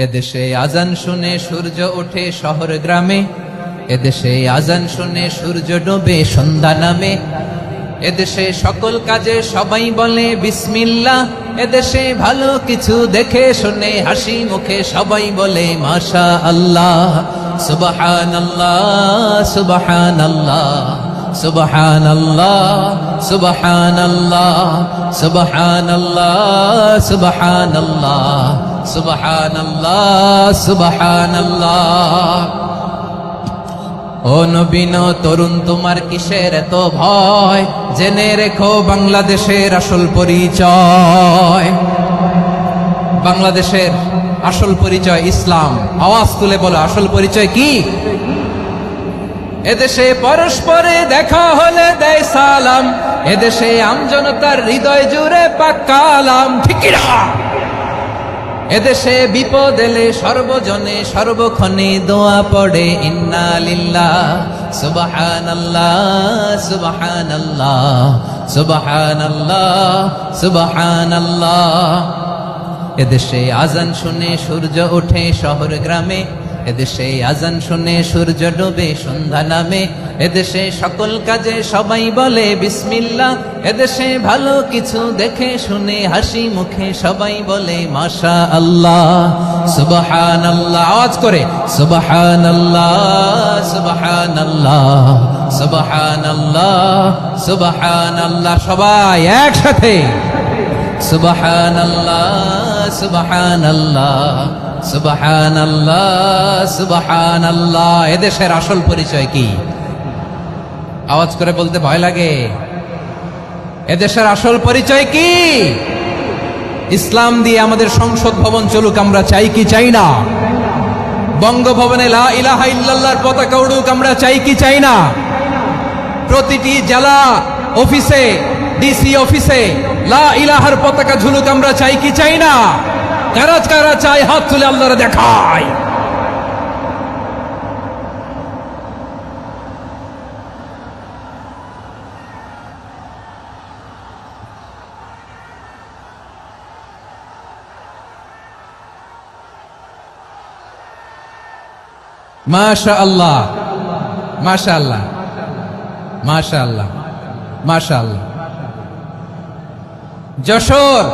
এদেশে আজান শুনে সূর্য ওঠে শহর গ্রামে, এদেশে আজান শুনে সূর্য ডোবে সন্ধ্যা নামে, এদেশে সকল কাজে সবাই বলে বিসমিল্লাহ, এদেশে ভালো কিছু দেখে শুনে হাসি মুখে সবাই বলে মাশা আল্লাহ। সুবহানাল্লাহ সুবহানাল্লাহ সুবহানাল্লাহ সুবহানাল্লাহ সুবহানাল্লাহ সুবহানাল্লাহ সুবহানাল্লাহ সুবহানাল্লাহ। ও নবীন তরুণ তোমার কিসের এত ভয়, জেনে রেখো বাংলাদেশের আসল পরিচয়। বাংলাদেশের আসল পরিচয় ইসলাম। আওয়াজ তুলে বলো আসল পরিচয় কি? এদেশে পরস্পরে দেখা হলে দেয় সালাম, এদেশে আমজনতার হৃদয় জুড়ে পাক্কা আলাম। ঠিক না? এদেশে বিপদ এলে সর্বজনে সর্বক্ষণে দোয়া পড়ে ইন্না লিল্লাহ সুবহানাল্লাহ সুবহানাল্লাহ সুবহানাল্লাহ সুবহানাল্লাহ। এদেশে আজান শুনে সূর্য ওঠে শহর গ্রামে, এদেশে আজান শুনে সূর্য ডোবে সন্ধ্যা নামে, এদেশে সকল কাজে সবাই বলে বিসমিল্লাহ, এদেশে ভালো কিছু দেখে শুনে হাসি মুখে সবাই বলে মাশা আল্লাহ। সুবহানাল্লাহ, আওয়াজ করে সুবহানাল্লাহ সুবহানাল্লাহ সুবহানাল্লাহ সুবহানাল্লাহ। সবাই একসাথে সুবহানাল্লাহ সুবহানাল্লাহ সুবহানাল্লাহ সুবহানাল্লাহ। এদেশের আসল পরিচয় কি? আওয়াজ করে বলতে ভয় লাগে। এদেশের আসল পরিচয় কি? ইসলাম দিয়ে আমাদের সংসদ ভবন চলুক, আমরা চাই কি চাই না? বঙ্গভবনে লা ইলাহা ইল্লাল্লাহর পতাকা উড়ুক, আমরা চাই কি চাই না? প্রতিটি জেলা অফিসে, ডিসি অফিসে লা ইলাহার পতাকা ঝুলুক, আমরা চাই কি চাই না? কারা কারা চাই হাত তুলে আল্লাহরে দেখায়। মাশা আল্লাহ মাশা আল্লাহ মাশা আল্লাহ মাশা আল্লাহ। যশোর,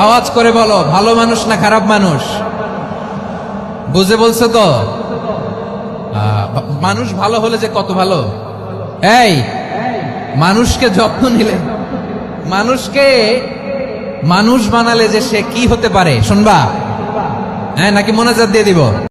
আওয়াজ করে বলো ভালো মানুষ না খারাপ মানুষ? বুঝে বলছো তো? মানুষ ভালো হলে যে কত ভালো। এই মানুষকে যত্ন নিলে, মানুষকে মানুষ বানালে যে সে কি হতে পারে শুনবা? হ্যাঁ, নাকি মোনাজাত দিয়ে দিব?